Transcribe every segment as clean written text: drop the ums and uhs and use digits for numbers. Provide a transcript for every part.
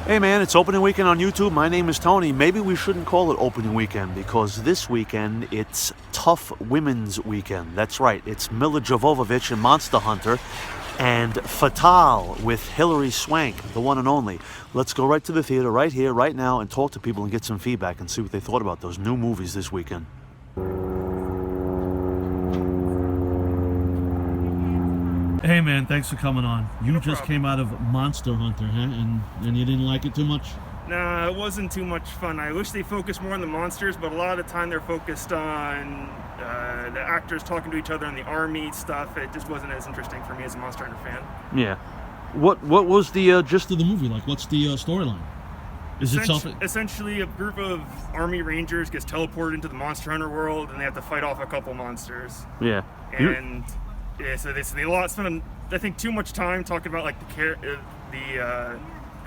Hey man, it's opening weekend on YouTube. My name is Tony. Maybe we shouldn't call it opening weekend because this weekend it's Tough Women's Weekend. That's right, it's Milla Jovovich and Monster Hunter and Fatale with Hilary Swank, the one and only. Let's go right to the theater right here, right now, and talk to people and get some feedback and see what they thought about those new movies this weekend. Hey man, thanks for coming on. You just came out of Monster Hunter, huh? And you didn't like it too much? Nah, it wasn't too much fun. I wish they focused more on the monsters, but a lot of the time they're focused on the actors talking to each other and the army stuff. It just wasn't as interesting for me as a Monster Hunter fan. Yeah. What was the gist of the movie like? What's the storyline? Is it something? Essentially, a group of army rangers gets teleported into the Monster Hunter world, and they have to fight off a couple monsters. Yeah. And yeah, so they spend, I think, too much time talking about like the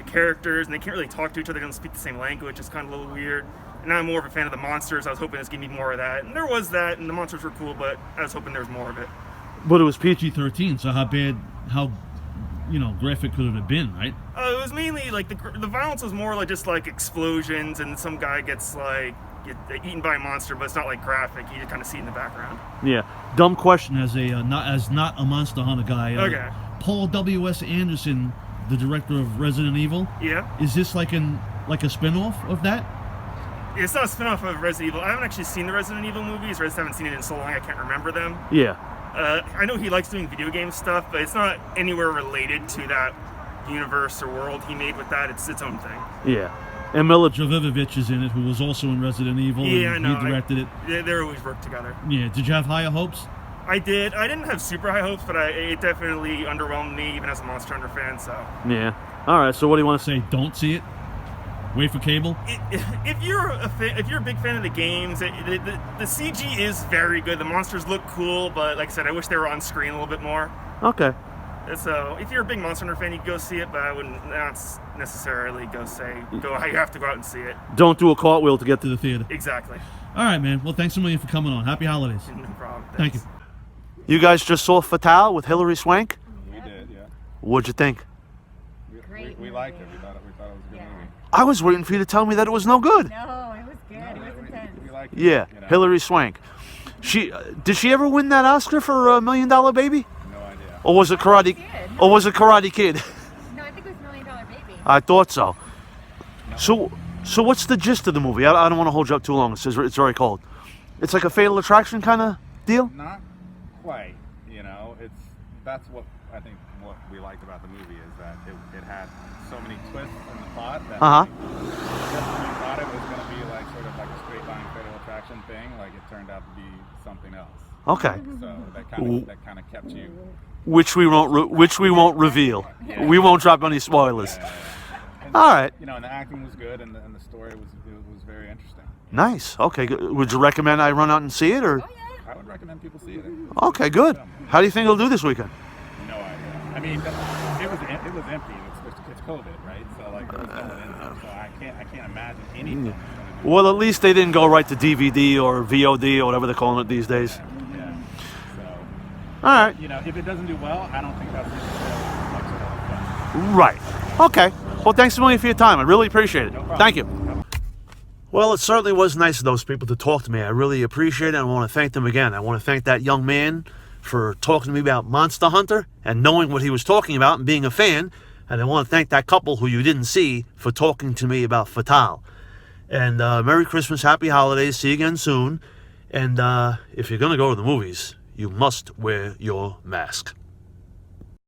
characters, and they can't really talk to each other. They don't speak the same language. It's kind of a little weird. And I'm more of a fan of the monsters. I was hoping this gave me more of that, and there was that, and the monsters were cool, but I was hoping there was more of it. But it was PG-13, so how graphic could it have been, right? It was mainly like the violence was more like just like explosions, and some guy gets eaten by a monster, but it's not like graphic. You just kind of see it in the background. Yeah. Dumb question as not a Monster Hunter guy. Okay. Paul W.S. Anderson, the director of Resident Evil. Yeah. Is this like a spin-off of that? It's not a spin-off of Resident Evil. I haven't actually seen the Resident Evil movies, or I just haven't seen it in so long I can't remember them. Yeah. I know he likes doing video game stuff, but it's not anywhere related to that universe or world he made with that. It's its own thing. Yeah. And Milla Jovovich is in it, who was also in Resident Evil. Yeah, and I know. He directed it. They always work together. Yeah. Did you have higher hopes? I did. I didn't have super high hopes, but it definitely underwhelmed me, even as a Monster Hunter fan. So. Yeah. All right. So what do you want to say? Don't see it. Wait for cable. If you're a big fan of the games, the CG is very good. The monsters look cool, but like I said, I wish they were on screen a little bit more. Okay. So if you're a big Monster Hunter fan, you can go see it, but I wouldn't necessarily you have to go out and see it. Don't do a cartwheel to get to the theater. Exactly. All right, man. Well, thanks a million for coming on. Happy holidays. No problem. Thank you. You guys just saw Fatale with Hilary Swank? We did, yeah. What'd you think? We liked it. We thought it was a good movie. I was waiting for you to tell me that it was no good. No, it was good. It was intense. We liked it. Yeah, you know. Hilary Swank. Did she ever win that Oscar for $1 Million Baby? No idea. Or was it Karate? Or was it Karate Kid? No, I think it was $1 Million Baby. I thought so. So what's the gist of the movie? I don't want to hold you up too long. It says it's very cold. It's like a Fatal Attraction kind of deal? Not quite. That's what I think what we liked about the movie is that it had so many twists in the plot that just when we thought it was going to be like sort of like a straight line Fatal Attraction thing, like it turned out to be something else. Okay. So that kind of kept you. Which we won't reveal. Yeah. We won't drop any spoilers. Yeah. And, All right. and the acting was good, and the story was very interesting. Nice. Okay. Good. Would you recommend I run out and see it, or? Oh, yeah. I would recommend people see it. Okay. Good. How do you think it'll do this weekend? No idea. I mean, it was empty. It's COVID, right? So like there was no one in there. So I can't imagine anything. Well, at least they didn't go right to DVD or VOD or whatever they're calling it these days. Yeah. So. All right. If it doesn't do well, I don't think that's necessarily much of fun. Right. Okay. Well, thanks a million for your time. I really appreciate it. No problem. Thank you. Well, it certainly was nice of those people to talk to me. I really appreciate it. I want to thank them again. I want to thank that young man for talking to me about Monster Hunter and knowing what he was talking about and being a fan. And I want to thank that couple who you didn't see for talking to me about Fatale. And Merry Christmas, Happy Holidays. See you again soon. And if you're going to go to the movies, you must wear your mask.